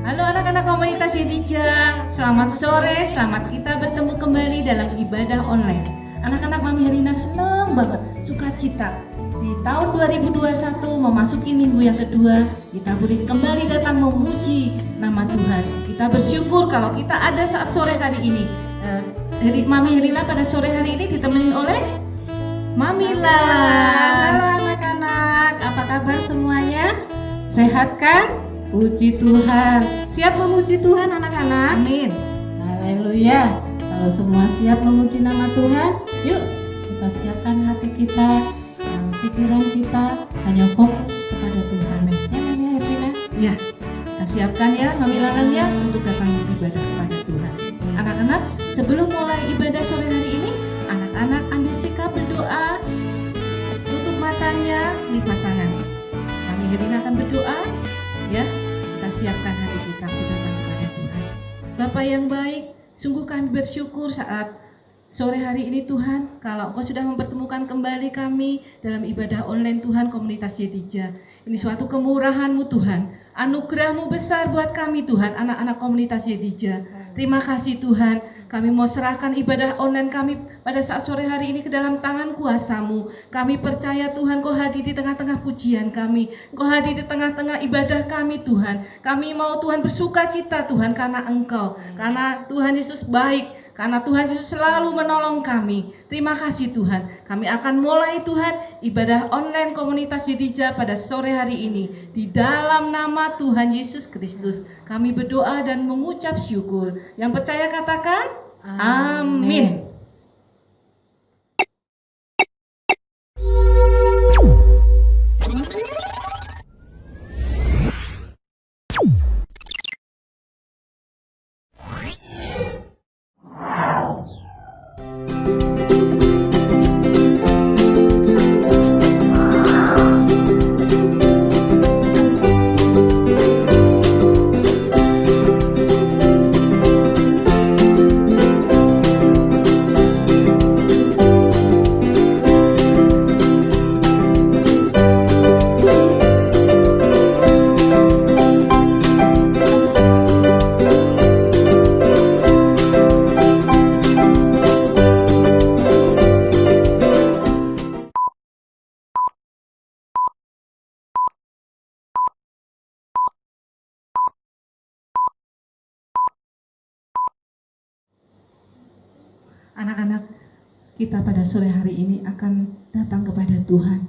Halo anak-anak komunitas Yedija, selamat sore, selamat kita bertemu kembali dalam ibadah online. Anak-anak Mami Herina senang banget, sukacita. Di tahun 2021 memasuki minggu yang kedua, kita boleh kembali datang memuji nama Tuhan. Kita bersyukur kalau kita ada saat sore hari ini. Mami Herina pada sore hari ini ditemenin oleh Mami Lala. Halo anak-anak, apa kabar semuanya? Sehat kan? Puji Tuhan. Siap memuji Tuhan anak-anak? Amin. Haleluya. Kalau semua siap memuji nama Tuhan, yuk kita siapkan hati kita, pikiran kita hanya fokus kepada Tuhan. Ya Mami Herina? Ya, kita siapkan ya Mami Lalan ya untuk datang beribadah kepada Tuhan. Anak-anak, sebelum mulai ibadah sore hari ini, anak-anak ambil sikap berdoa, tutup matanya, lipat tangan. Mami Herina akan berdoa, ya. Kita siapkan hati kita untuk datang kepada Tuhan. Bapa yang baik, sungguh kami bersyukur saat sore hari ini Tuhan, kalau Engkau sudah mempertemukan kembali kami dalam ibadah online Tuhan komunitas Yedija. Ini suatu kemurahan-Mu Tuhan, anugerah-Mu besar buat kami Tuhan, anak-anak komunitas Yedija. Terima kasih Tuhan, kami mau serahkan ibadah online kami pada saat sore hari ini ke dalam tangan kuasa-Mu. Kami percaya Tuhan, Kau hadir di tengah-tengah pujian kami, Kau hadir di tengah-tengah ibadah kami Tuhan. Kami mau Tuhan bersuka cita Tuhan karena Engkau, karena Tuhan Yesus baik, karena Tuhan Yesus selalu menolong kami. Terima kasih Tuhan. Kami akan mulai Tuhan ibadah online komunitas Yedija pada sore hari ini. Di dalam nama Tuhan Yesus Kristus kami berdoa dan mengucap syukur. Yang percaya katakan amin. Anak-anak, kita pada sore hari ini akan datang kepada Tuhan.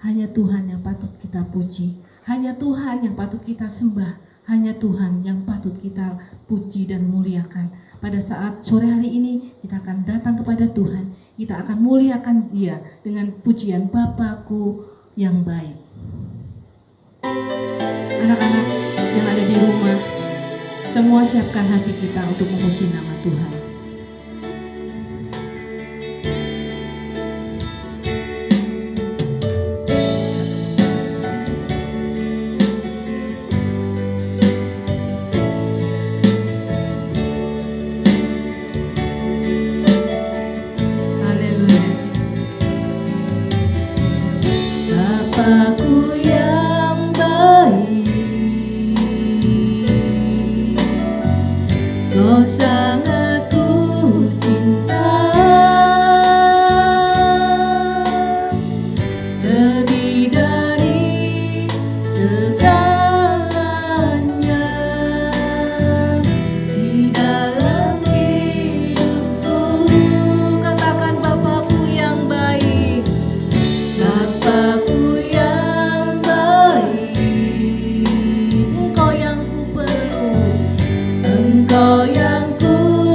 Hanya Tuhan yang patut kita puji, hanya Tuhan yang patut kita sembah, hanya Tuhan yang patut kita puji dan muliakan. Pada saat sore hari ini kita akan datang kepada Tuhan, kita akan muliakan Dia dengan pujian Bapakku yang baik. Anak-anak yang ada di rumah, semua siapkan hati kita untuk memuji nama Tuhan. Bapakku yang baik, Kau sangat ku cinta, lebih dari segalanya di dalam hidupku. Katakan Bapakku yang baik, Bapakku yang baik, Engkau yang ku perlu, Engkau yang ku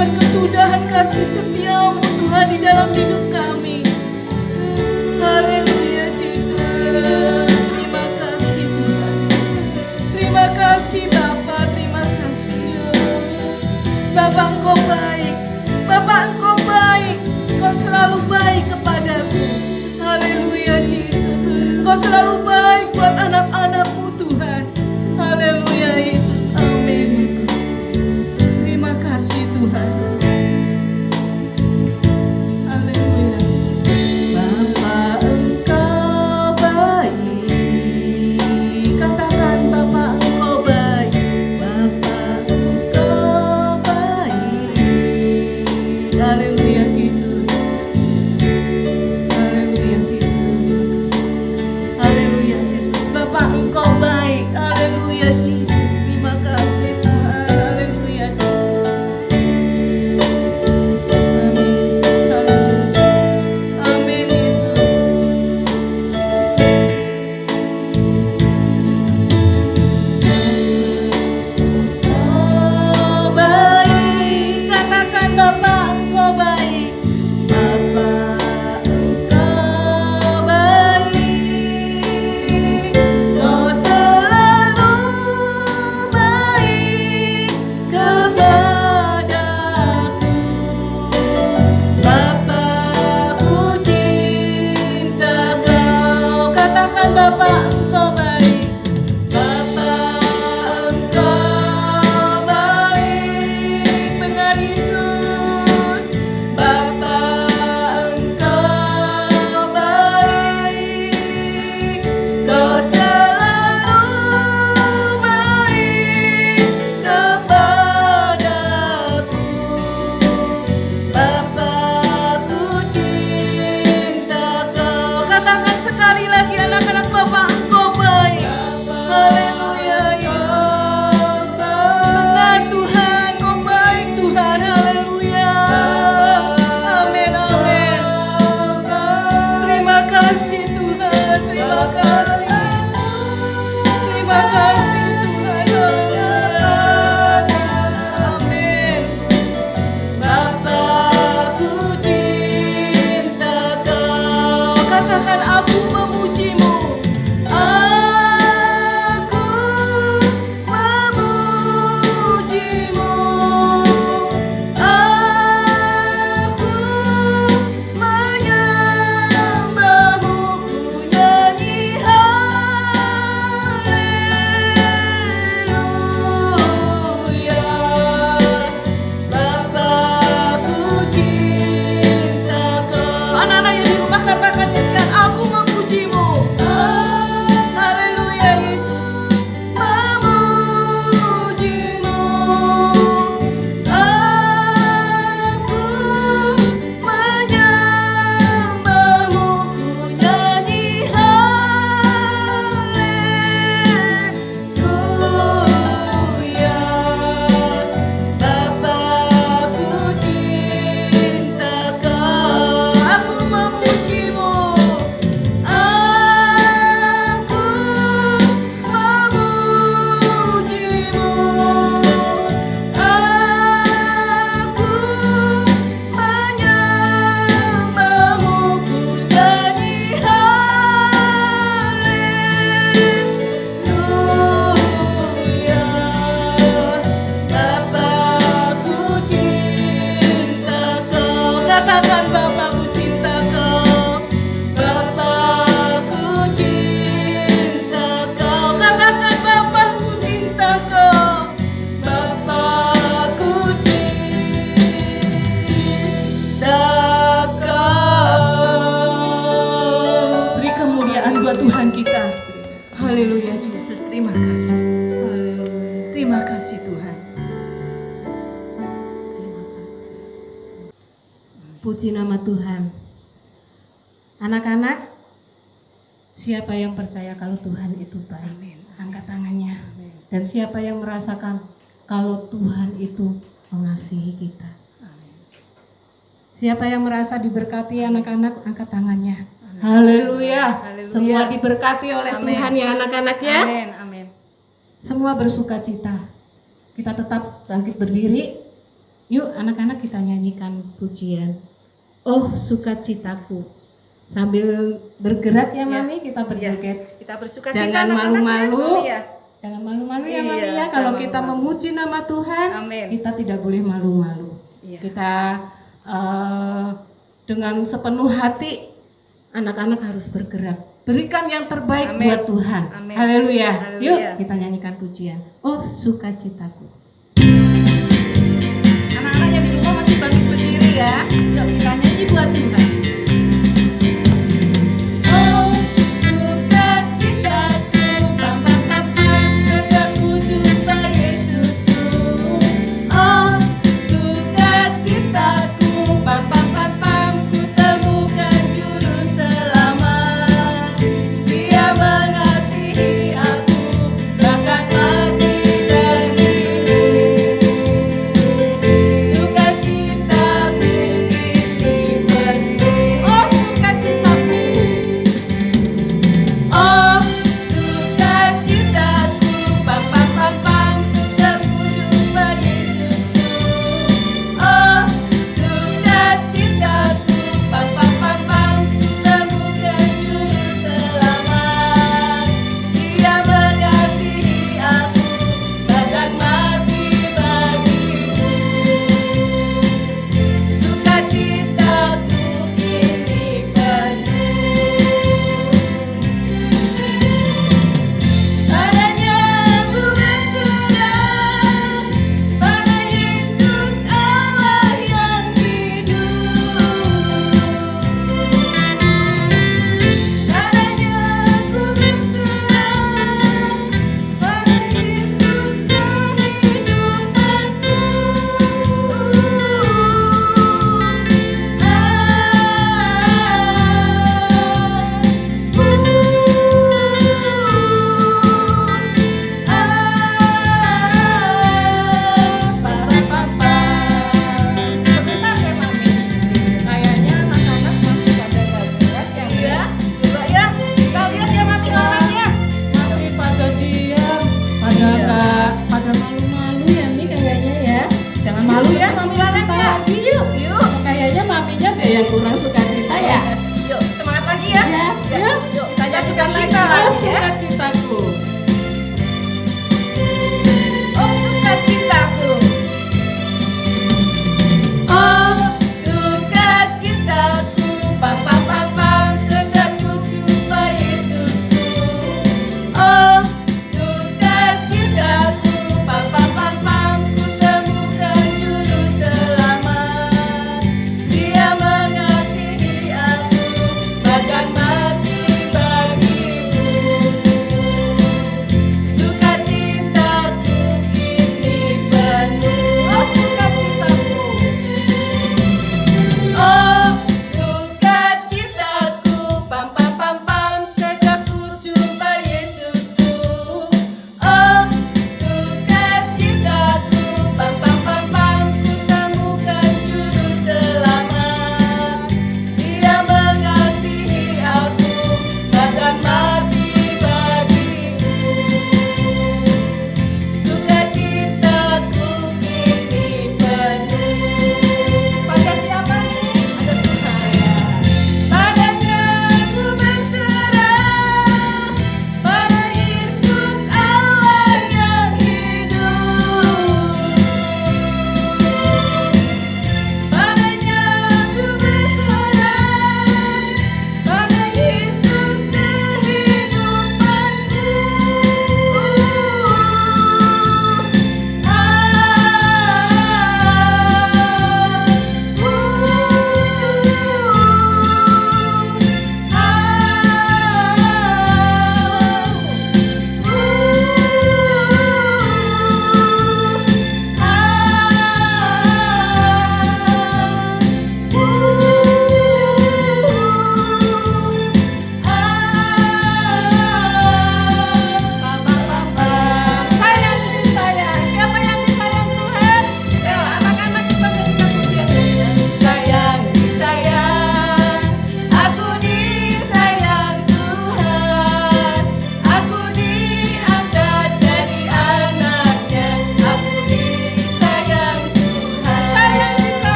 keberkesudahan kasih setiamu Tuhan di dalam hidup kami. Haleluya Yesus. Terima kasih Tuhan. Terima kasih Bapa, terima kasih. Bapa Engkau baik, Bapa Engkau baik, Engkau selalu baik kepadaku. Haleluya Yesus. Engkau selalu baik buat anak-anak-Mu Tuhan. Haleluya Yesus. Amin Yesus. Terima kasih Tuhan. Haleluya. Bapa Engkau baik. Katakan Bapa Engkau baik. Bapa Engkau baik. Haleluya Yesus. Haleluya Yesus. Haleluya Yesus. Bapa Engkau baik. Haleluya Yesus. Terima kasih Tuhan. Haleluya Yesus. Amin Yesus. Haleluya. Amin Yesus. Engkau baik. Katakan Bapa Engkau baik. Bapa Engkau baik. Kau selalu baik kepadaku. Bapa ku cinta Kau. Katakan Bapa Engkau baik. Bapa Engkau baik. Benar Yesus. Bapa Engkau baik. Kau selalu baik kepadaku. Bapa ku cinta Kau. Katakan sekali lagi anak-anak, Bapa Engkau baik. Haleluya Yesus. Benar Tuhan, Kau baik Tuhan. Haleluya. Amin, amin. Terima kasih Tuhan. Terima kasih. Terima kasih Tuhan. Haleluya. Amin. Bapa ku cinta Kau. Katakan aku memuji-Mu. Aku memuji-Mu. Aku menyembah-Mu. Ku nyanyi haleluya. Bapa ku cinta Kau. Anak-anak yang di rumah katakan nyanyikan, aku memuji-Mu. Haleluya Yesus. Memuji-Mu. Aku menyembah-Mu. Ku nyanyi haleluya. Bapa ku cinta Kau. Aku memuji-Mu. Aku memuji-Mu. Aku menyembah-Mu. Ku nyanyi haleluya. Bapa ku cinta Kau. Katakan Bapa ku cinta Kau. Bapa ku cinta Kau. Katakan Bapa ku cinta Kau. Bapa ku cinta Kau. Beri kemuliaan buat Tuhan kita. Haleluya Yesus. Terima kasih. Haleluya. Terima kasih Tuhan. Puji nama Tuhan. Anak-anak, siapa yang percaya kalau Tuhan itu baik? Angkat tangannya. Dan siapa yang merasakan kalau Tuhan itu mengasihi kita? Siapa yang merasa diberkati anak-anak, angkat tangannya. Haleluya. Haleluya. Semua diberkati oleh Amin. Tuhan ya anak-anak ya. Amin, amin. Semua bersuka cita. Kita tetap bangkit berdiri. Yuk anak-anak kita nyanyikan pujian. Oh sukacitaku. Sambil bergerak ya Mami, kita berjoget. Kita bersuka Jangan cita anak-anak malu-malu. ya, Mami ya. Jangan malu-malu ya Iya, Mami ya. jangan Kalau kita malu-malu. memuji nama Tuhan, Amin. kita tidak boleh malu-malu. Iya. Kita dengan sepenuh hati, anak-anak harus bergerak. Berikan yang terbaik Amin. buat Tuhan. Amin. Haleluya. Haleluya. Yuk kita nyanyikan pujian. Oh sukacitaku. Anak-anak yang di rumah masih bangkit berdiri ya. Yuk kita nyanyi buat Tuhan. Oh sukacitaku, pam pam pam pam, sejak ku jumpa Yesusku. Oh sukacitaku, pam pam pam pam, ku temukan juru selamat. Dia mengasihi aku, bahkan mati bagiku. Sukacitaku kini penuh. Oh sukacitaku. Oh sukacitaku, pam pam pam pam, sejak ku jumpa Yesusku. Oh sukacitaku, pam pam pam pam, ku temukan juru selamat. Dia mengasihi aku, bahkan mati bagiku. Sukacitaku kini penuh. Padanya aku berserah, pada Yesus Allah yang hidup. Padanya aku berserah, pada Yesus kehidupanku. Sebentar ya Mami. Kayaknya anak-anak masih pada nggak jelas ya. Iya. Coba ya. Kita lihat ya Mami orangnya. Masih pada diam, pada Iya. nggak, pada malu-malu ya Mi kayaknya ya. Jangan malu ya Mami Lalen Sukacita ya. lagi yuk. Yuk. Kayaknya maminya deh yang kurang sukacita ya. Yuk semangat lagi ya. Ya, ya. Yuk kita sukacita Oh lagi ya. sukacitaku. Oh sukacitaku. Oh sukacitaku, pam pam pam pam, sejak ku jumpa Yesusku. Oh sukacitaku, pam pam pam pam, ku temukan juru selamat. Dia mengasihi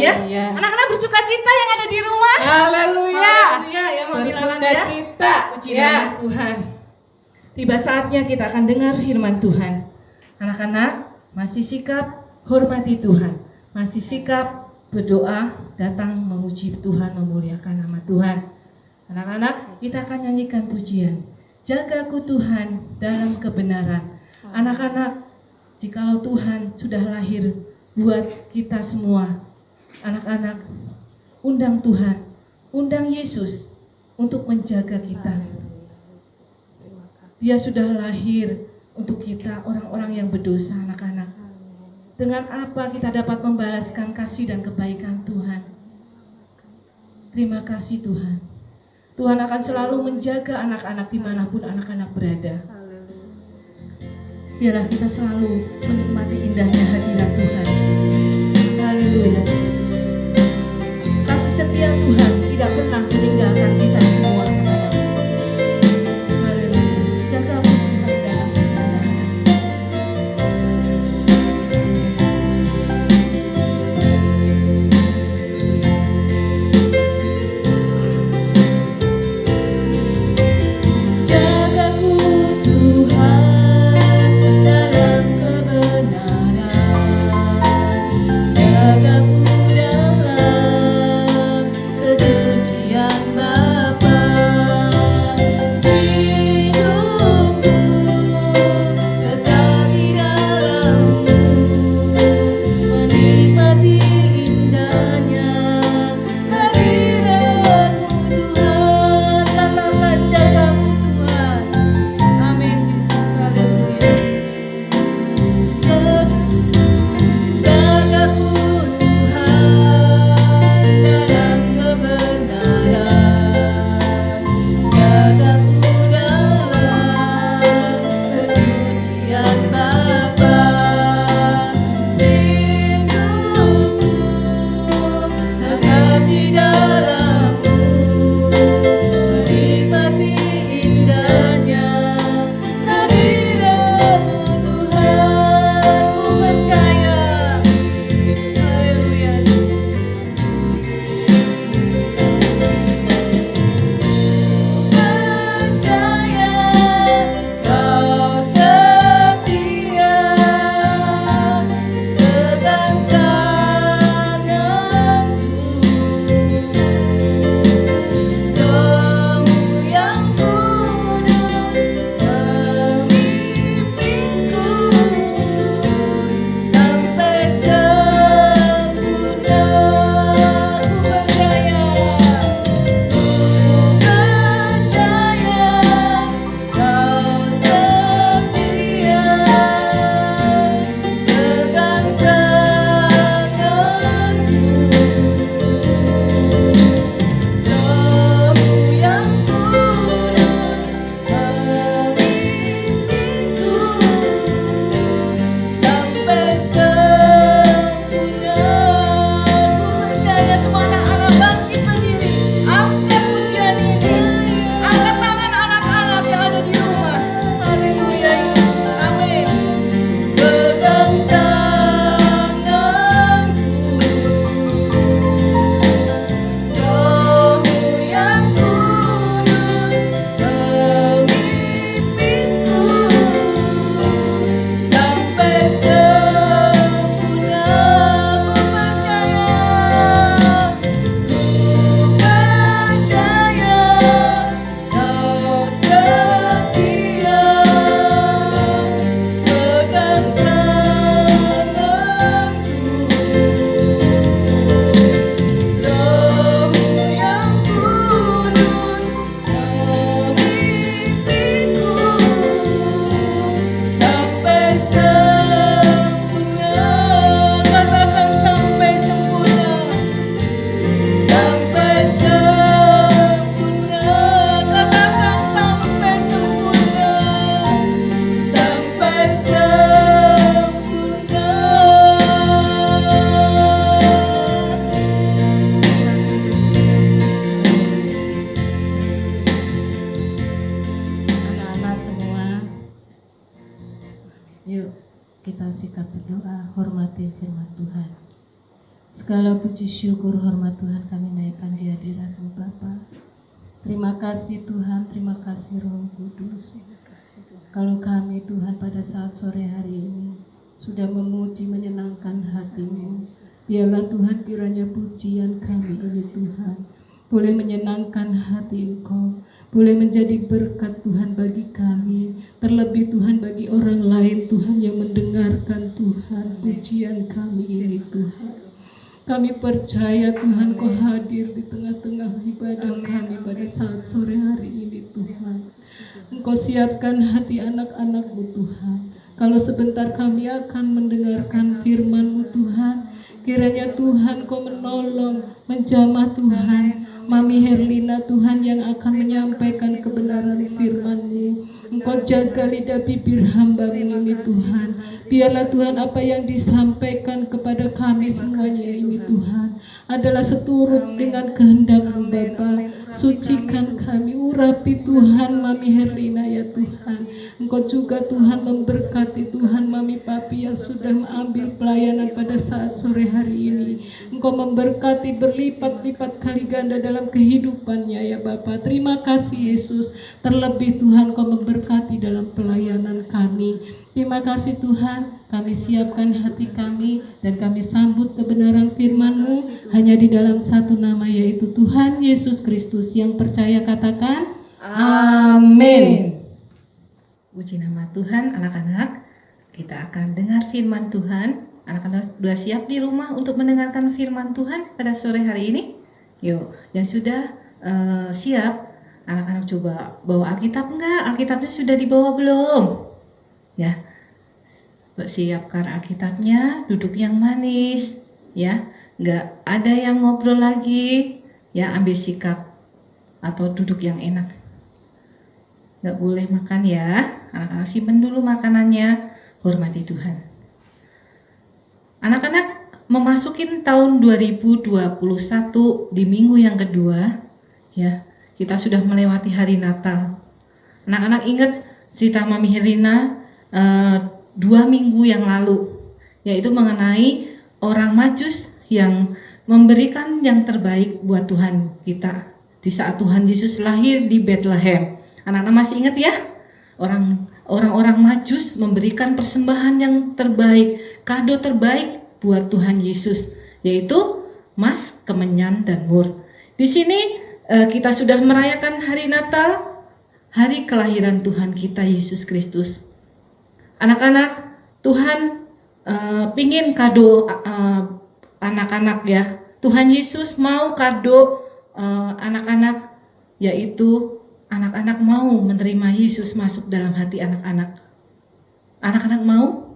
ya. Haleluya. Anak-anak bersuka cita yang ada di rumah. Haleluya. Haleluya ya Mami Lalan Bersuka ya. cita. Puji Ya. nama Tuhan. Tiba saatnya kita akan dengar firman Tuhan. Anak-anak masih sikap hormati Tuhan, masih sikap berdoa, datang memuji Tuhan, memuliakan nama Tuhan. Anak-anak, kita akan nyanyikan pujian. Jagaku Tuhan dalam kebenaran. Anak-anak, jikalau Tuhan sudah lahir buat kita semua, anak-anak, undang Tuhan, undang Yesus untuk menjaga kita. Dia sudah lahir untuk kita, orang-orang yang berdosa, anak-anak. Dengan apa kita dapat membalaskan kasih dan kebaikan Tuhan? Terima kasih Tuhan. Tuhan akan selalu menjaga anak-anak dimanapun anak-anak berada. Biarlah kita selalu menikmati indahnya hadirat Tuhan. Haleluya Yesus. Kasih setia Tuhan tidak pernah meninggalkan kita semua. Haleluya. Jaga Tuhan dalam kebenaran. Jagaku Tuhan dalam kebenaran, jagaku dalam kesucian Bapa. Hidupku tetap di dalam-Mu, menikmati indahnya hadirat-Mu Tuhan. Katakan jagaku Tuhan. Amin Yesus, haleluya. Jagaku Tuhan dalam kebenaran, jagaku dalam kesucian Bapa. Hidupku tetap di dalam-Mu, menikmati indahnya hadirat-Mu Tuhan. Ku percaya, haleluya Yesus. Percaya Kau setia, pegang tanganku, Roh-Mu yang kudus memimpinku sampai sempurna. Ku percaya, Kau setia, pegang tanganku, Roh-Mu yang kudus memimpinku sampai sempurna. Ku percaya. Semua anak-anak bangkit berdiri, angkat pujian ini, angkat tangan anak-anak yang ada di rumah. Haleluya Yesus, amin. Pegang tanganku, Roh-Mu yang kudus memimpinku sampai sempurna. Ku percaya, Kau setia, pegang tanganku, Roh-Mu yang kudus memimpinku sampai sempurna. Katakan sampai sempurna. Sampai sempurna, katakan sampai sempurna, sampai sempurna. Anak-anak semua, yuk kita sikap berdoa, hormati firman Tuhan. Segala puji syukur hormat Tuhan kami naikkan di hadirat-Mu Bapa. Terima kasih Tuhan, terima kasih Roh Kudus. Kalau kami Tuhan pada saat sore hari ini sudah memuji menyenangkan hati-Mu, biarlah Tuhan kiranya pujian kami ini Tuhan boleh menyenangkan hati Engkau, boleh menjadi berkat Tuhan bagi kami, terlebih Tuhan bagi orang lain Tuhan yang mendengarkan Tuhan pujian kami ini Tuhan. Kami percaya Tuhan Kau hadir di tengah-tengah ibadah kami pada saat sore hari ini Tuhan. Engkau siapkan hati anak-anak-Mu Tuhan. Kalau sebentar kami akan mendengarkan firman-Mu Tuhan, kiranya Tuhan Kau menolong, menjamah Tuhan Mami Herlina Tuhan yang akan menyampaikan kebenaran firman-Mu. Engkau jaga lidah bibir hamba-Mu ini Tuhan. Biarlah Tuhan apa yang disampaikan kepada kami semuanya ini Tuhan adalah seturut dengan kehendak-Mu Bapa. Sucikan kami, urapi Tuhan Mami Herlina ya Tuhan. Engkau juga Tuhan memberkati Tuhan Mami Papi yang sudah mengambil pelayanan pada saat sore hari ini. Engkau memberkati berlipat-lipat kali ganda dalam kehidupannya ya Bapa. Terima kasih Yesus. Terlebih Tuhan Kau memberkati dalam pelayanan kami. Terima kasih Tuhan, kami siapkan hati kami dan kami sambut kebenaran firman-Mu hanya di dalam satu nama, yaitu Tuhan Yesus Kristus. Yang percaya katakan amin. Puji nama Tuhan. Anak-anak, kita akan dengar firman Tuhan. Anak-anak sudah siap di rumah untuk mendengarkan firman Tuhan pada sore hari ini? Yuk, yang sudah siap, anak-anak coba bawa Alkitab enggak? Alkitabnya sudah dibawa belum? Ya, siapkan Alkitabnya, duduk yang manis, ya, enggak ada yang ngobrol lagi, ya, ambil sikap atau duduk yang enak. Enggak boleh makan ya, anak-anak simpen dulu makanannya, hormati Tuhan. Anak-anak memasukin tahun 2021 di minggu yang kedua, ya, kita sudah melewati hari Natal. Anak-anak ingat cerita Mami Herlina 2 minggu yang lalu, yaitu mengenai orang Majus yang memberikan yang terbaik buat Tuhan kita di saat Tuhan Yesus lahir di Bethlehem. Anak-anak masih ingat ya? Orang-orang Majus memberikan persembahan yang terbaik, kado terbaik buat Tuhan Yesus, yaitu emas, kemenyan, dan mur. Di sini kita sudah merayakan hari Natal, hari kelahiran Tuhan kita Yesus Kristus. Anak-anak, Tuhan pingin kado anak-anak ya. Tuhan Yesus mau kado anak-anak, yaitu anak-anak mau menerima Yesus masuk dalam hati anak-anak. Anak-anak mau?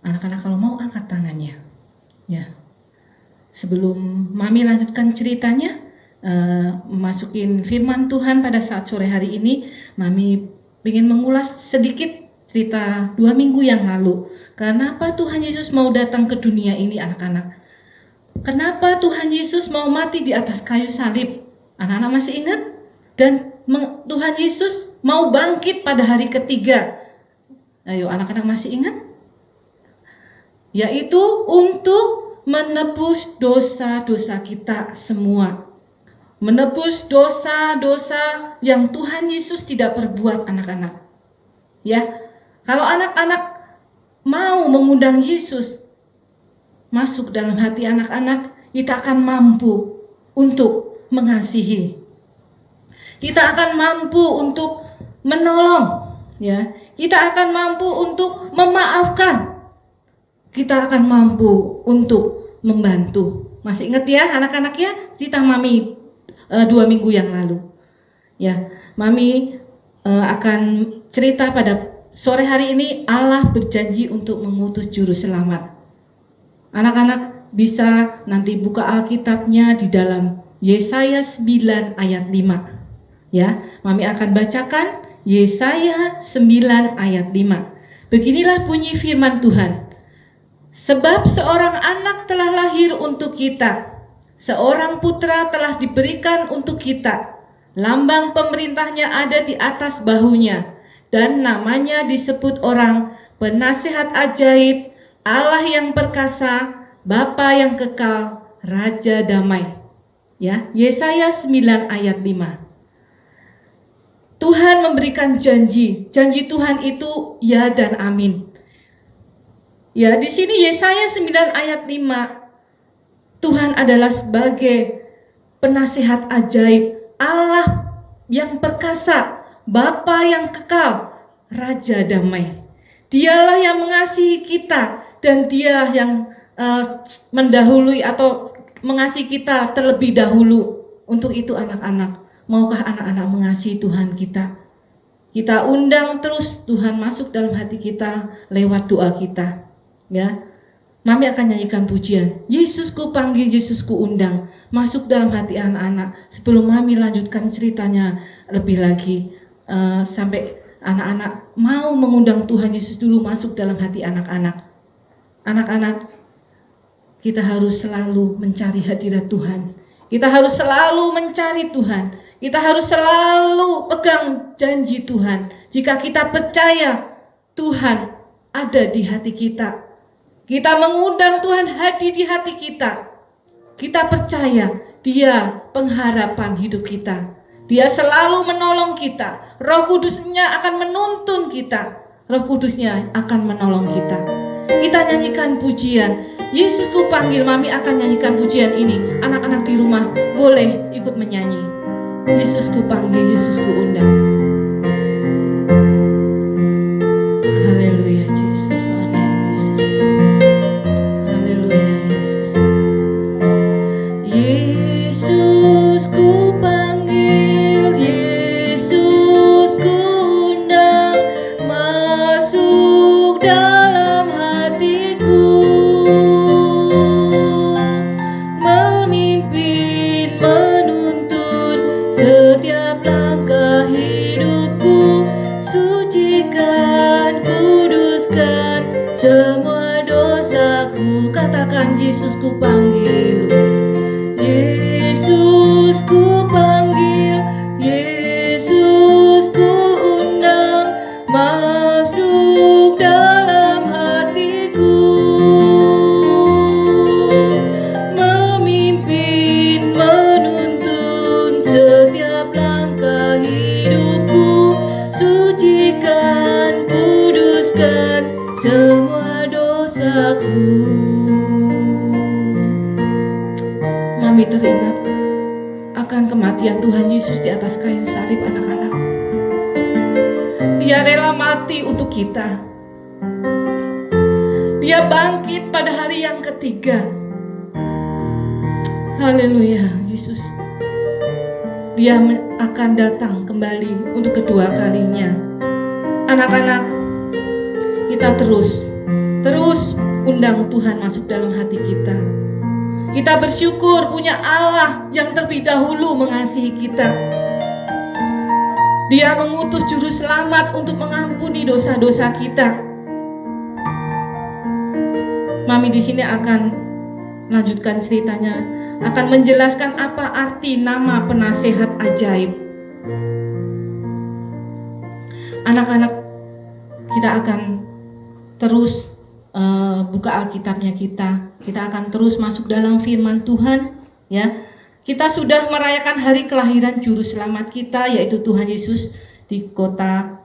Anak-anak kalau mau angkat tangannya. Ya. Sebelum Mami lanjutkan ceritanya, masukin firman Tuhan pada saat sore hari ini, Mami ingin mengulas sedikit cerita 2 minggu yang lalu. Kenapa Tuhan Yesus mau datang ke dunia ini anak-anak? Kenapa Tuhan Yesus mau mati di atas kayu salib? Anak-anak masih ingat? Dan Tuhan Yesus mau bangkit pada hari ketiga. Ayo anak-anak masih ingat? Yaitu untuk menebus dosa-dosa kita semua. Menebus dosa-dosa yang Tuhan Yesus tidak perbuat anak-anak. Ya. Kalau anak-anak mau mengundang Yesus masuk dalam hati anak-anak, kita akan mampu untuk mengasihi. Kita akan mampu untuk menolong, ya. Kita akan mampu untuk memaafkan. Kita akan mampu untuk membantu. Masih ingat ya anak-anak ya? Cerita Mami 2 minggu yang lalu. Ya, Mami akan cerita pada sore hari ini. Allah berjanji untuk mengutus juru selamat. Anak-anak bisa nanti buka Alkitabnya di dalam Yesaya 9 ayat 5. Ya, Mami akan bacakan Yesaya 9 ayat 5. Beginilah bunyi firman Tuhan. Sebab seorang anak telah lahir untuk kita, seorang putra telah diberikan untuk kita. Lambang pemerintahnya ada di atas bahunya, dan namanya disebut orang Penasihat Ajaib, Allah yang perkasa, Bapa yang kekal, Raja damai. Ya, Yesaya 9 ayat 5. Tuhan memberikan janji. Janji Tuhan itu ya dan amin. Ya, di sini Yesaya 9 ayat 5. Tuhan adalah sebagai penasihat ajaib, Allah yang perkasa, Bapa yang kekal, Raja damai. Dialah yang mengasihi kita dan Dia yang mendahului atau mengasihi kita terlebih dahulu. Untuk itu anak-anak, maukah anak-anak mengasihi Tuhan kita? Kita undang terus Tuhan masuk dalam hati kita lewat doa kita. Ya, Mami akan nyanyikan pujian. Yesusku panggil, Yesusku undang. Masuk dalam hati anak-anak. Sebelum Mami lanjutkan ceritanya lebih lagi, sampai anak-anak mau mengundang Tuhan Yesus dulu masuk dalam hati anak-anak. Anak-anak, kita harus selalu mencari hadirat Tuhan. Kita harus selalu mencari Tuhan. Kita harus selalu pegang janji Tuhan. Jika kita percaya Tuhan ada di hati kita, kita mengundang Tuhan hadir di hati kita. Kita percaya Dia pengharapan hidup kita. Dia selalu menolong kita. Roh Kudusnya akan menuntun kita. Roh Kudusnya akan menolong kita. Kita nyanyikan pujian. Yesusku panggil. Mami akan nyanyikan pujian ini. Anak-anak di rumah boleh ikut menyanyi. Yesusku panggil, Yesusku undang. Haleluya Yesus. Amin Yesus. Haleluya Yesus. Yesusku panggil, Yesusku undang, masuk dalam hatiku, memimpin, menuntun setiap langkah hidupku, sucikan, kuduskan semua dosaku. Katakan, Yesusku panggil, Yesusku panggil, Yesusku undang, masuk dalam hatiku, memimpin, menuntun setiap langkah hidupku, sucikan, kuduskan semua dosaku. Mami teringat akan kematian Tuhan Yesus di atas kayu salib, anak-anak. Dia rela mati untuk kita. Dia bangkit pada hari yang ketiga. Haleluya, Yesus. Dia akan datang kembali untuk kedua kalinya. Anak-anak, kita terus undang Tuhan masuk dalam hati kita. Kita bersyukur punya Allah yang terlebih dahulu mengasihi kita. Dia mengutus juru selamat untuk mengampuni dosa-dosa kita. Mami di sini akan melanjutkan ceritanya, akan menjelaskan apa arti nama penasehat ajaib. Anak-anak, kita akan terus buka Alkitabnya kita akan terus masuk dalam firman Tuhan, ya. Kita sudah merayakan hari kelahiran juru selamat kita, yaitu Tuhan Yesus di kota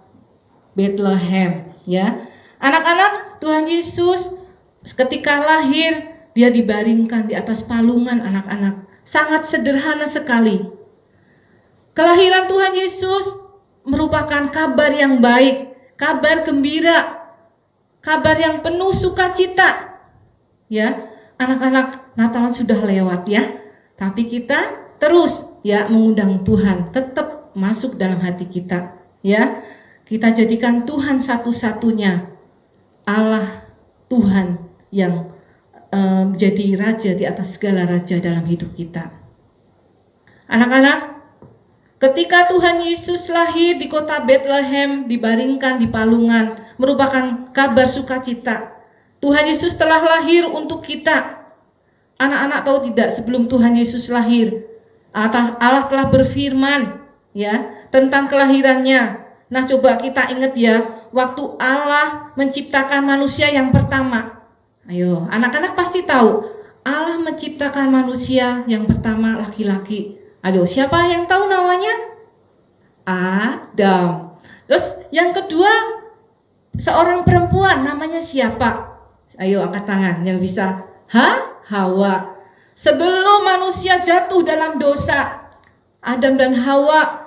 Bethlehem, ya. Anak-anak, Tuhan Yesus ketika lahir dia dibaringkan di atas palungan, anak-anak. Sangat sederhana sekali. Kelahiran Tuhan Yesus merupakan kabar yang baik, kabar gembira, kabar yang penuh sukacita. Ya, anak-anak, Natal sudah lewat ya. Tapi kita terus ya mengundang Tuhan tetap masuk dalam hati kita. Ya, kita jadikan Tuhan satu-satunya Allah, Tuhan yang menjadi raja di atas segala raja dalam hidup kita. Anak-anak, ketika Tuhan Yesus lahir di kota Bethlehem, dibaringkan di palungan, merupakan kabar sukacita. Tuhan Yesus telah lahir untuk kita. Anak-anak tahu tidak, sebelum Tuhan Yesus lahir, Allah telah berfirman ya tentang kelahirannya. Nah, coba kita ingat ya, waktu Allah menciptakan manusia yang pertama, Ayo, anak-anak pasti tahu Allah menciptakan manusia yang pertama laki-laki. Aduh, siapa yang tahu namanya? Adam. Terus yang kedua seorang perempuan, namanya siapa? Ayo angkat tangan yang bisa. Hawa. Sebelum manusia jatuh dalam dosa, Adam dan Hawa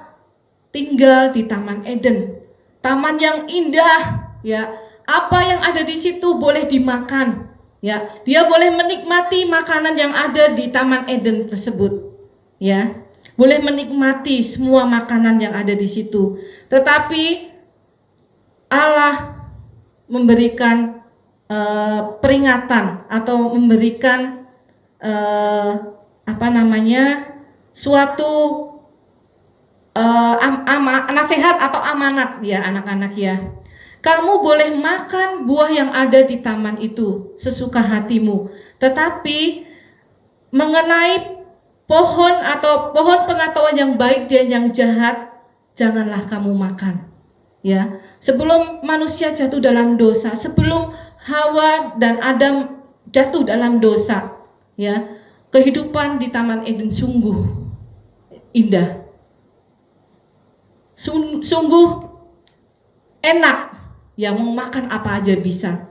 tinggal di Taman Eden. Taman yang indah, ya. Apa yang ada di situ boleh dimakan, ya. Dia boleh menikmati makanan yang ada di Taman Eden tersebut, ya. Boleh menikmati semua makanan yang ada di situ. Tetapi Allah memberikan peringatan atau memberikan suatu nasihat atau amanat, ya anak-anak, ya. Kamu boleh makan buah yang ada di taman itu sesuka hatimu, tetapi mengenai pohon atau pohon pengetahuan yang baik dan yang jahat janganlah kamu makan, ya. Sebelum manusia jatuh dalam dosa, sebelum Hawa dan Adam jatuh dalam dosa, ya, kehidupan di Taman Eden sungguh indah, sungguh enak, ya, mau makan apa aja bisa.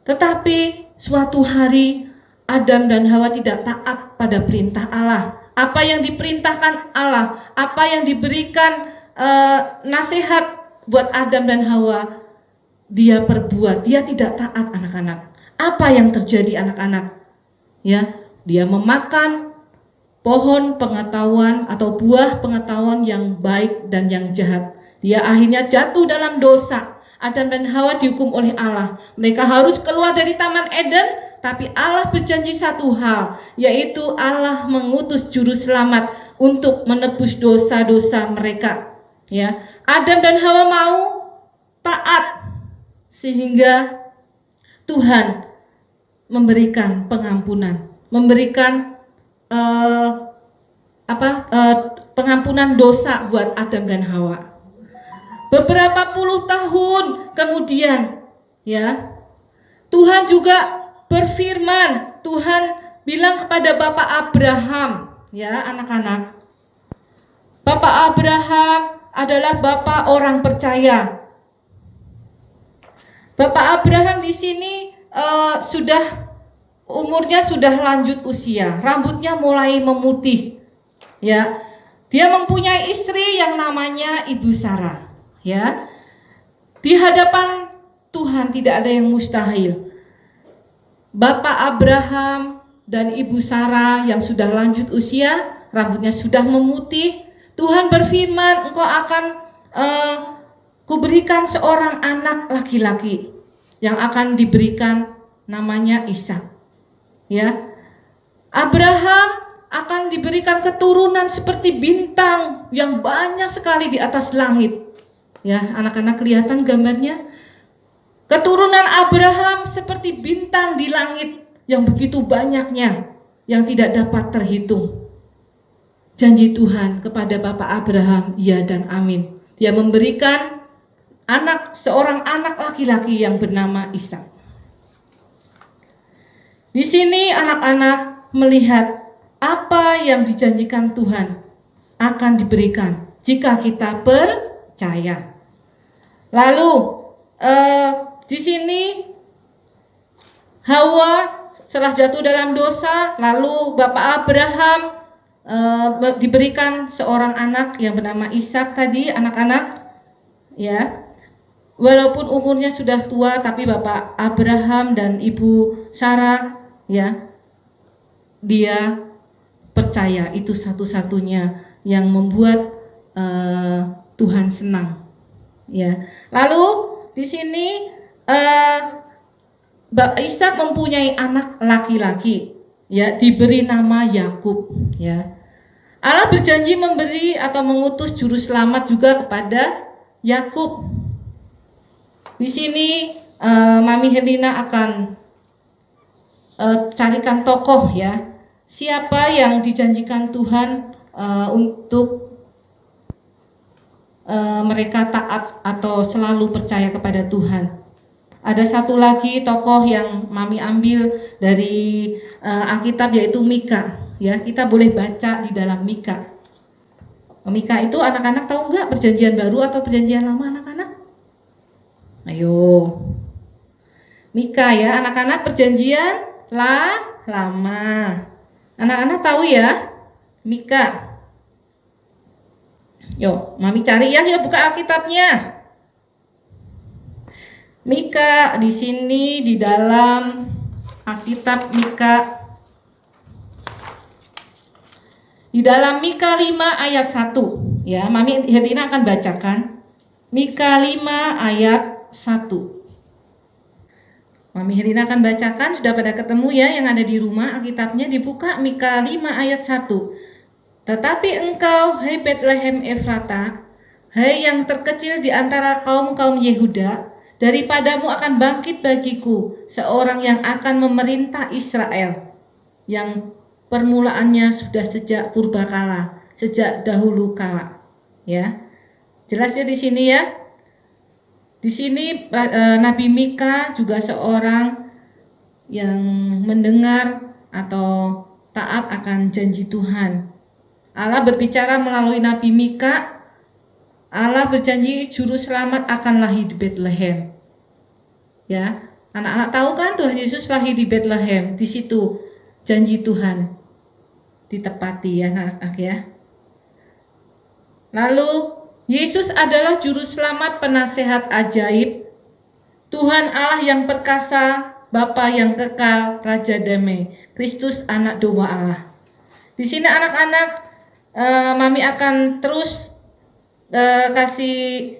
Tetapi suatu hari Adam dan Hawa tidak taat pada perintah Allah. Apa yang diperintahkan Allah, apa yang diberikan nasihat buat Adam dan Hawa, dia perbuat, dia tidak taat, anak-anak. Apa yang terjadi, anak-anak? Ya, dia memakan pohon pengetahuan atau buah pengetahuan yang baik dan yang jahat. Dia akhirnya jatuh dalam dosa. Adam dan Hawa dihukum oleh Allah. Mereka harus keluar dari Taman Eden, tapi Allah berjanji satu hal, yaitu Allah mengutus juru selamat untuk menebus dosa-dosa mereka. Ya, Adam dan Hawa mau taat sehingga Tuhan memberikan pengampunan, memberikan pengampunan dosa buat Adam dan Hawa. Beberapa puluh tahun kemudian, ya, Tuhan juga berfirman. Tuhan bilang kepada Bapak Abraham, ya anak-anak, Bapak Abraham adalah bapak orang percaya. Bapak Abraham di sini umurnya sudah lanjut usia, rambutnya mulai memutih, ya. Dia mempunyai istri yang namanya Ibu Sarah, ya. Di hadapan Tuhan tidak ada yang mustahil. Bapak Abraham dan Ibu Sarah yang sudah lanjut usia, rambutnya sudah memutih, Tuhan berfirman, engkau akan kuberikan seorang anak laki-laki yang akan diberikan namanya Ishak. Ya, Abraham akan diberikan keturunan seperti bintang yang banyak sekali di atas langit. Ya, anak-anak kelihatan gambarnya? Keturunan Abraham seperti bintang di langit yang begitu banyaknya, yang tidak dapat terhitung. Janji Tuhan kepada Bapak Abraham, ya dan amin. Dia memberikan seorang anak laki-laki yang bernama Ishak. Di sini anak-anak melihat apa yang dijanjikan Tuhan akan diberikan jika kita percaya. Lalu di sini Hawa setelah jatuh dalam dosa, lalu Bapak Abraham diberikan seorang anak yang bernama Ishak tadi, anak-anak, ya. Walaupun umurnya sudah tua, tapi Bapak Abraham dan Ibu Sarah, ya, dia percaya itu satu-satunya yang membuat Tuhan senang, ya. Lalu di sini Ishak mempunyai anak laki-laki, ya, diberi nama Yakub, ya. Allah berjanji memberi atau mengutus juru selamat juga kepada Yakub. Di sini Mami Herlina akan carikan tokoh, ya, siapa yang dijanjikan Tuhan untuk mereka taat atau selalu percaya kepada Tuhan. Ada satu lagi tokoh yang Mami ambil dari Alkitab yaitu Mika. Ya, kita boleh baca di dalam Mika. Mika itu anak-anak tahu nggak perjanjian baru atau perjanjian lama anak-anak? Ayo. Mika ya, anak-anak perjanjian lama. Anak-anak tahu ya? Mika. Yuk, Mami cari ya, yuk buka Alkitabnya. Mika di sini di dalam Alkitab Mika. Di dalam Mika 5 ayat 1. Ya, Mami Herlina akan bacakan. Mika 5 ayat 1. Mami Herlina akan bacakan, sudah pada ketemu ya yang ada di rumah, Alkitabnya dibuka Mika 5 ayat 1. Tetapi engkau, hai Betlehem Efrata, hai yang terkecil di antara kaum-kaum Yehuda, daripadamu akan bangkit bagiku seorang yang akan memerintah Israel, yang permulaannya sudah sejak purbakala, sejak dahulu kala. Ya, jelas ya di sini ya. Di sini Nabi Mika juga seorang yang mendengar atau taat akan janji Tuhan. Allah berbicara melalui Nabi Mika. Allah berjanji juru selamat akan lahir di Bethlehem. Ya, anak-anak tahu kan Tuhan Yesus lahir di Bethlehem. Di situ janji Tuhan ditepati ya anak-anak ya. Lalu Yesus adalah juru selamat, penasehat ajaib, Tuhan Allah yang perkasa, Bapa yang kekal, Raja damai, Kristus anak domba Allah. Di sini anak-anak Mami akan terus kasih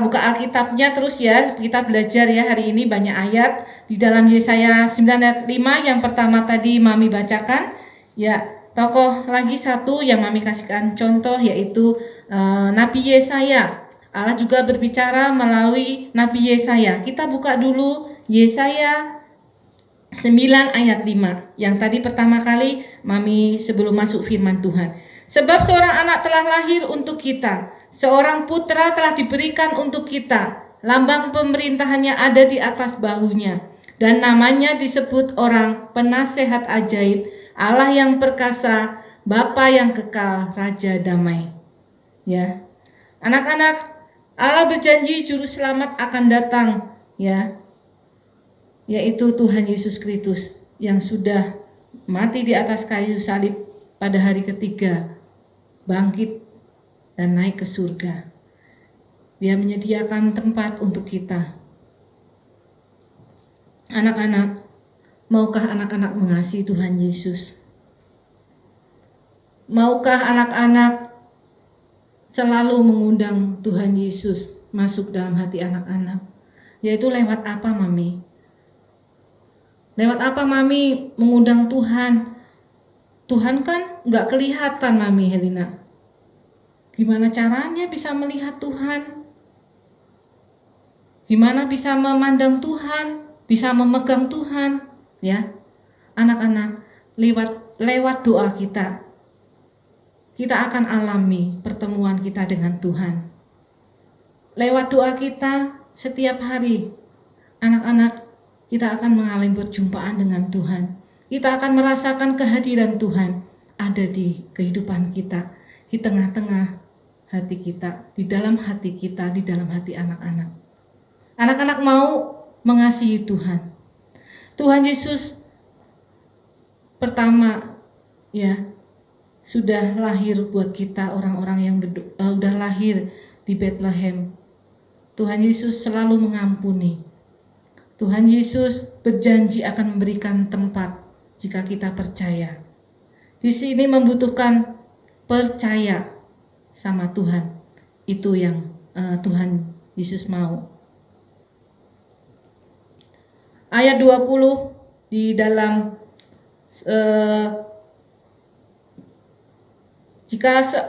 buka Alkitabnya terus ya. Kita belajar ya hari ini banyak ayat di dalam Yesaya 9 ayat 5 yang pertama tadi Mami bacakan ya. Tokoh lagi satu yang Mami kasihkan contoh yaitu Nabi Yesaya. Allah juga berbicara melalui Nabi Yesaya. Kita buka dulu Yesaya 9 ayat 5. Yang tadi pertama kali Mami sebelum masuk firman Tuhan. Sebab seorang anak telah lahir untuk kita, seorang putra telah diberikan untuk kita. Lambang pemerintahannya ada di atas bahunya, dan namanya disebut orang penasehat ajaib, Allah yang perkasa, Bapa yang kekal, Raja damai. Ya, anak-anak, Allah berjanji juru selamat akan datang, ya, yaitu Tuhan Yesus Kristus yang sudah mati di atas kayu salib pada hari ketiga, bangkit dan naik ke surga. Dia menyediakan tempat untuk kita. Anak-anak, maukah anak-anak mengasihi Tuhan Yesus? Maukah anak-anak selalu mengundang Tuhan Yesus masuk dalam hati anak-anak? Yaitu lewat apa, Mami? Lewat apa Mami mengundang Tuhan? Tuhan kan nggak kelihatan, Mami Herlina. Gimana caranya bisa melihat Tuhan? Gimana bisa memandang Tuhan? Bisa memegang Tuhan? Ya, anak-anak, lewat doa kita akan alami pertemuan kita dengan Tuhan. Lewat doa kita setiap hari, anak-anak, kita akan mengalami perjumpaan dengan Tuhan. Kita akan merasakan kehadiran Tuhan ada di kehidupan kita, di tengah-tengah hati kita, di dalam hati kita, di dalam hati anak-anak. Anak-anak mau mengasihi Tuhan. Tuhan Yesus pertama ya sudah lahir buat kita orang-orang yang sudah lahir di Bethlehem. Tuhan Yesus selalu mengampuni. Tuhan Yesus berjanji akan memberikan tempat jika kita percaya. Di sini membutuhkan percaya sama Tuhan. Itu yang Tuhan Yesus mau. Ayat 20 di dalam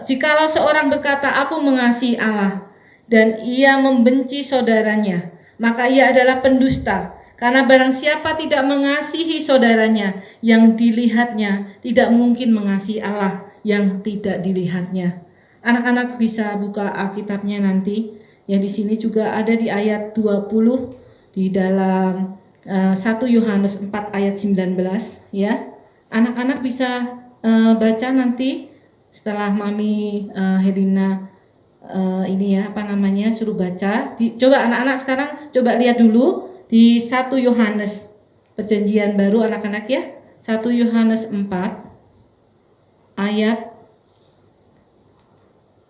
jikalau seorang berkata aku mengasihi Allah dan ia membenci saudaranya, maka ia adalah pendusta. Karena barang siapa tidak mengasihi saudaranya yang dilihatnya, tidak mungkin mengasihi Allah yang tidak dilihatnya. Anak-anak bisa buka Alkitabnya nanti. Ya di sini juga ada di ayat 20 di dalam 1 Yohanes 4 ayat 19 ya. Anak-anak bisa baca nanti setelah Mami Herina suruh baca. Coba anak-anak sekarang coba lihat dulu di 1 Yohanes Perjanjian Baru anak-anak ya. 1 Yohanes 4 ayat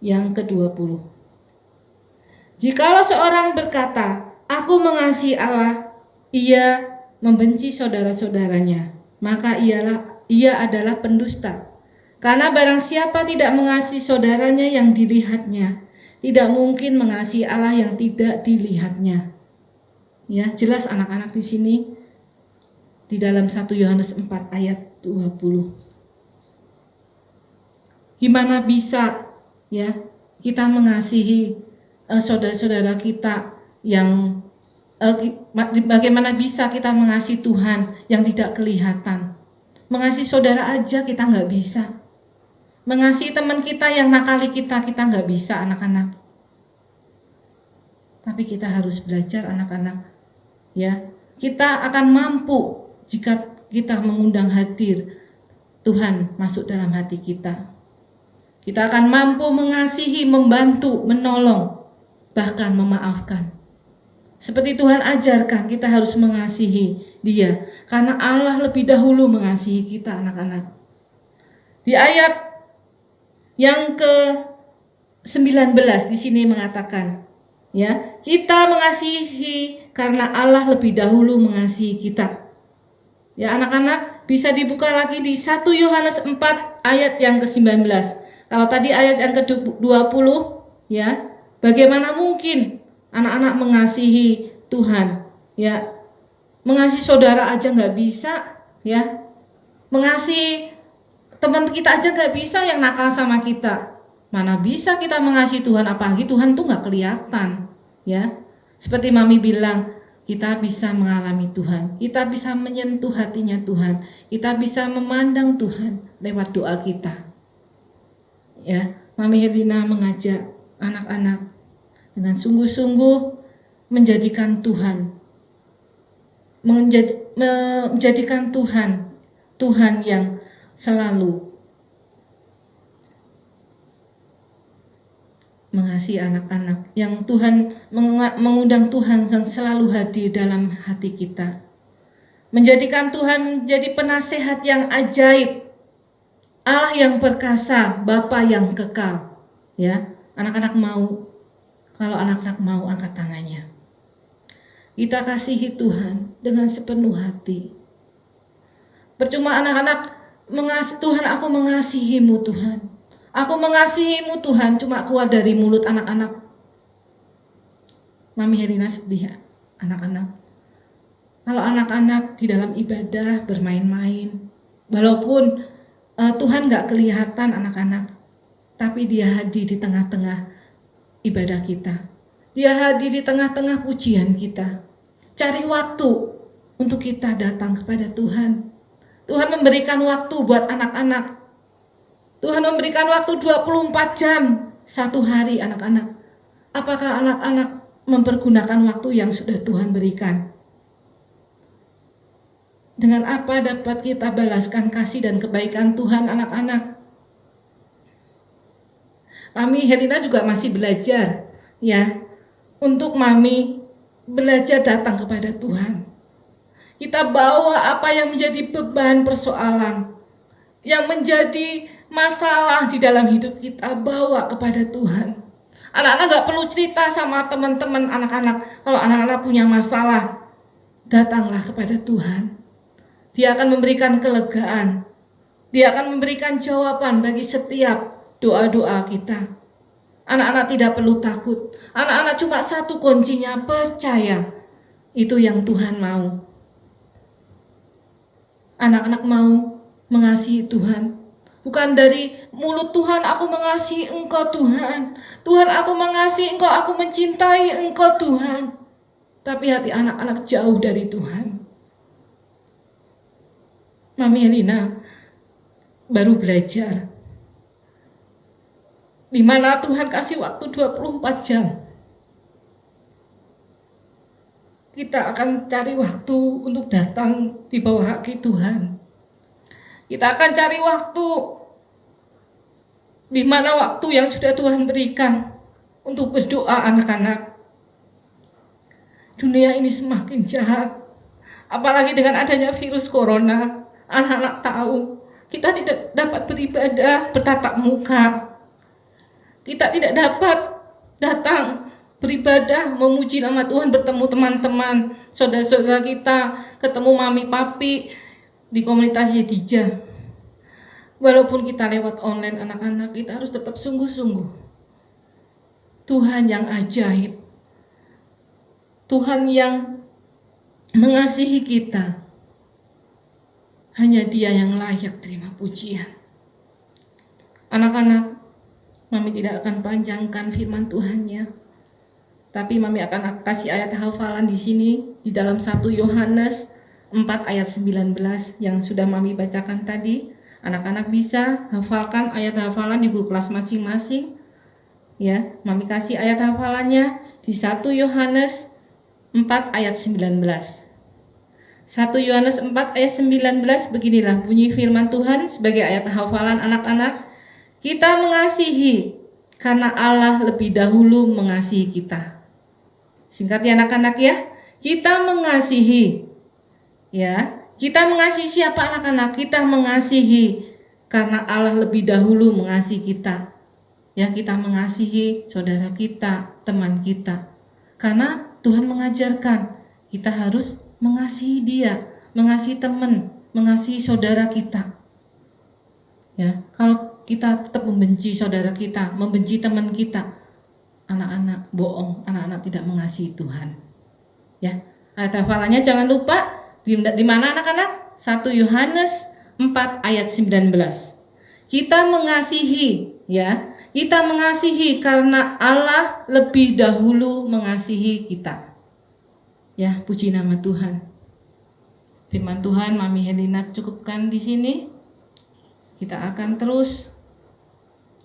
yang ke-20. Jikalau seorang berkata, aku mengasihi Allah, ia membenci saudara-saudaranya, maka ia adalah pendusta. Karena barang siapa tidak mengasihi saudaranya yang dilihatnya, tidak mungkin mengasihi Allah yang tidak dilihatnya. Ya, jelas anak-anak di sini di dalam 1 Yohanes 4 ayat 20. Gimana bisa ya kita mengasihi saudara-saudara kita yang bagaimana bisa kita mengasihi Tuhan yang tidak kelihatan? Mengasihi saudara aja kita nggak bisa. Mengasihi teman kita yang nakali kita nggak bisa anak-anak. Tapi kita harus belajar anak-anak. Ya, kita akan mampu jika kita mengundang hadir Tuhan masuk dalam hati kita. Kita akan mampu mengasihi, membantu, menolong, bahkan memaafkan. Seperti Tuhan ajarkan, kita harus mengasihi Dia. Karena Allah lebih dahulu mengasihi kita anak-anak. Di ayat yang ke-19 di sini mengatakan, ya, kita mengasihi karena Allah lebih dahulu mengasihi kita. Ya anak-anak, bisa dibuka lagi di 1 Yohanes 4 ayat yang ke-19. Kalau tadi ayat yang ke-20, ya, bagaimana mungkin anak-anak mengasihi Tuhan? Ya, mengasihi saudara aja nggak bisa, ya. Mengasihi teman kita aja nggak bisa yang nakal sama kita. Mana bisa kita mengasihi Tuhan, apalagi Tuhan tuh nggak kelihatan, ya. Seperti Mami bilang, kita bisa mengalami Tuhan, kita bisa menyentuh hatinya Tuhan, kita bisa memandang Tuhan lewat doa kita. Ya, Mami Herina mengajak anak-anak dengan sungguh-sungguh menjadikan Tuhan, menjadikan Tuhan yang selalu mengasihi anak-anak, yang Tuhan mengundang Tuhan yang selalu hadir dalam hati kita. Menjadikan Tuhan menjadi penasehat yang ajaib, Allah yang perkasa, Bapa yang kekal. Ya, anak-anak mau, kalau anak-anak mau angkat tangannya. Kita kasihi Tuhan dengan sepenuh hati. Percuma anak-anak mengasihi Tuhan, aku mengasihimu Tuhan. Aku mengasihimu Tuhan, cuma keluar dari mulut anak-anak. Mami Herina sedih ya, anak-anak. Kalau anak-anak di dalam ibadah bermain-main, walaupun Tuhan gak kelihatan anak-anak, tapi Dia hadir di tengah-tengah ibadah kita. Dia hadir di tengah-tengah pujian kita. Cari waktu untuk kita datang kepada Tuhan. Tuhan memberikan waktu buat anak-anak. Tuhan memberikan waktu 24 jam satu hari anak-anak. Apakah anak-anak mempergunakan waktu yang sudah Tuhan berikan? Dengan apa dapat kita balaskan kasih dan kebaikan Tuhan anak-anak? Mami Herina juga masih belajar, ya, untuk Mami belajar datang kepada Tuhan. Kita bawa apa yang menjadi beban persoalan, yang menjadi masalah di dalam hidup kita, bawa kepada Tuhan. Anak-anak gak perlu cerita sama teman-teman anak-anak. Kalau anak-anak punya masalah, datanglah kepada Tuhan. Dia akan memberikan kelegaan. Dia akan memberikan jawaban bagi setiap doa-doa kita. Anak-anak tidak perlu takut. Anak-anak cuma satu kuncinya, percaya. Itu yang Tuhan mau. Anak-anak mau mengasihi Tuhan. Bukan dari mulut Tuhan, aku mengasihi Engkau Tuhan. Tuhan, aku mengasihi Engkau, aku mencintai Engkau Tuhan. Tapi hati anak-anak jauh dari Tuhan. Mami Herina baru belajar. Di mana Tuhan kasih waktu 24 jam. kita akan cari waktu untuk datang di bawah kaki Tuhan. Kita akan cari waktu di mana waktu yang sudah Tuhan berikan untuk berdoa anak-anak. Dunia ini semakin jahat, apalagi dengan adanya virus corona. Anak-anak tahu kita tidak dapat beribadah bertatap muka. Kita tidak dapat datang beribadah, memuji nama Tuhan, bertemu teman-teman, saudara-saudara kita, ketemu mami papi di komunitas Yedija. Walaupun kita lewat online anak-anak, kita harus tetap sungguh-sungguh. Tuhan yang ajaib, Tuhan yang mengasihi kita, hanya Dia yang layak terima pujian. Anak-anak, Mami tidak akan panjangkan firman Tuhannya, tapi Mami akan kasih ayat hafalan di sini di dalam 1 Yohanes 4 ayat 19 yang sudah Mami bacakan tadi. Anak-anak bisa hafalkan ayat hafalan di guru kelas masing-masing. Ya, Mami kasih ayat hafalannya di 1 Yohanes 4 ayat 19. 1 Yohanes 4 ayat 19 beginilah bunyi firman Tuhan sebagai ayat hafalan anak-anak. Kita mengasihi karena Allah lebih dahulu mengasihi kita. Singkat ya anak-anak ya. Kita mengasihi. Ya, kita mengasihi siapa anak-anak? Kita mengasihi karena Allah lebih dahulu mengasihi kita. Ya, kita mengasihi saudara kita, teman kita. Karena Tuhan mengajarkan kita harus mengasihi dia, mengasihi teman, mengasihi saudara kita. Ya, kalau kita tetap membenci saudara kita, membenci teman kita, anak-anak bohong, anak-anak tidak mengasihi Tuhan. Ya, ayat hafalannya jangan lupa di mana anak-anak? 1 Yohanes 4 ayat 19. Kita mengasihi, ya. Kita mengasihi karena Allah lebih dahulu mengasihi kita. Ya, puji nama Tuhan. Firman Tuhan Mami Helena cukupkan di sini. Kita akan terus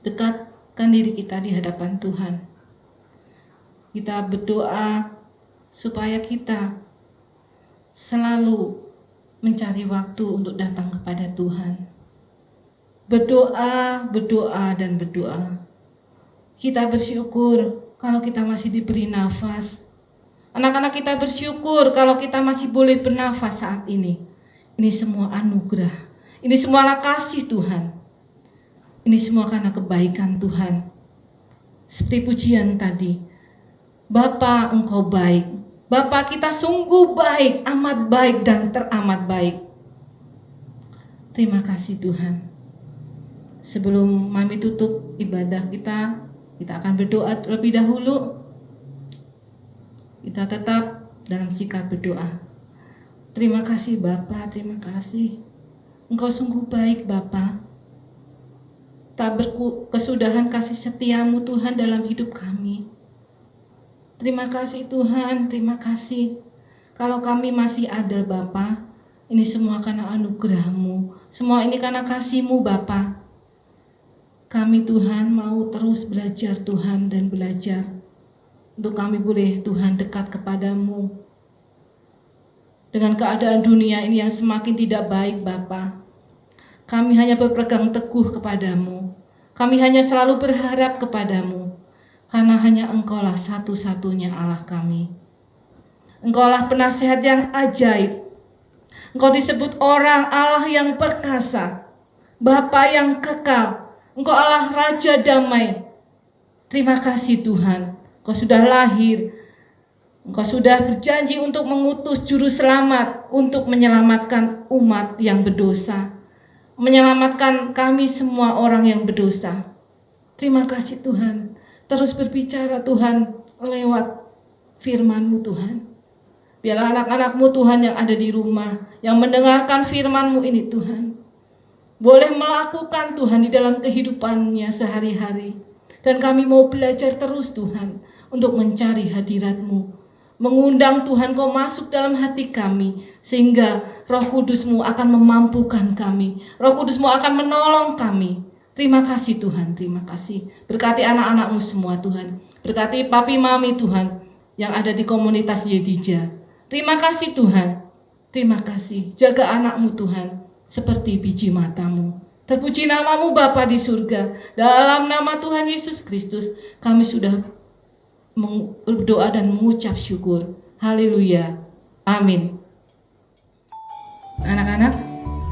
dekatkan diri kita di hadapan Tuhan. Kita berdoa supaya kita selalu mencari waktu untuk datang kepada Tuhan. Berdoa, berdoa, dan berdoa. Kita bersyukur kalau kita masih diberi nafas. Anak-anak kita bersyukur kalau kita masih boleh bernafas saat ini. Ini semua anugerah. Ini semua kasih Tuhan. Ini semua karena kebaikan Tuhan. Seperti pujian tadi. Bapa, Engkau baik. Bapa, kita sungguh baik, amat baik dan teramat baik. Terima kasih Tuhan. Sebelum Mami tutup ibadah kita akan berdoa terlebih dahulu. Kita tetap dalam sikap berdoa. Terima kasih Bapa, terima kasih. Engkau sungguh baik Bapa. Tak berkesudahan kasih setiamu Tuhan dalam hidup kami. Terima kasih Tuhan, terima kasih. Kalau kami masih ada Bapa, ini semua karena anugerah-Mu. Semua ini karena kasih-Mu Bapa. Kami Tuhan mau terus belajar Tuhan dan belajar. Untuk kami boleh Tuhan dekat kepadamu. Dengan keadaan dunia ini yang semakin tidak baik Bapa, kami hanya berpegang teguh kepadamu. Kami hanya selalu berharap kepadamu. Karena hanya Engkaulah satu-satunya Allah kami. Engkaulah penasehat yang ajaib. Engkau disebut orang Allah yang perkasa, Bapa yang kekal. Engkau Allah Raja damai. Terima kasih Tuhan. Engkau sudah lahir. Engkau sudah berjanji untuk mengutus juru selamat untuk menyelamatkan umat yang berdosa. Menyelamatkan kami semua orang yang berdosa. Terima kasih Tuhan. Terus berbicara Tuhan lewat firman-Mu Tuhan. Biarlah anak-anak-Mu Tuhan yang ada di rumah, yang mendengarkan firman-Mu ini Tuhan, boleh melakukan Tuhan di dalam kehidupannya sehari-hari. Dan kami mau belajar terus Tuhan untuk mencari hadirat-Mu. Mengundang Tuhan Kau masuk dalam hati kami, sehingga Roh Kudus-Mu akan memampukan kami. Roh Kudus-Mu akan menolong kami. Terima kasih Tuhan, terima kasih. Berkati anak-anak-Mu semua Tuhan. Berkati papi mami Tuhan yang ada di komunitas Yedija. Terima kasih Tuhan. Terima kasih. Jaga anakmu Tuhan seperti biji matamu. Terpuji namamu Bapa di surga. Dalam nama Tuhan Yesus Kristus kami sudah berdoa dan mengucap syukur. Haleluya. Amin. Anak-anak,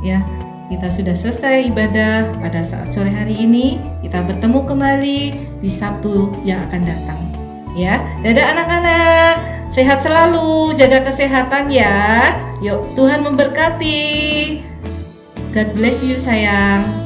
ya, kita sudah selesai ibadah pada saat sore hari ini. Kita bertemu kembali di Sabtu yang akan datang. Ya, dadah anak-anak. Sehat selalu, jaga kesehatan ya. Yuk, Tuhan memberkati. God bless you sayang.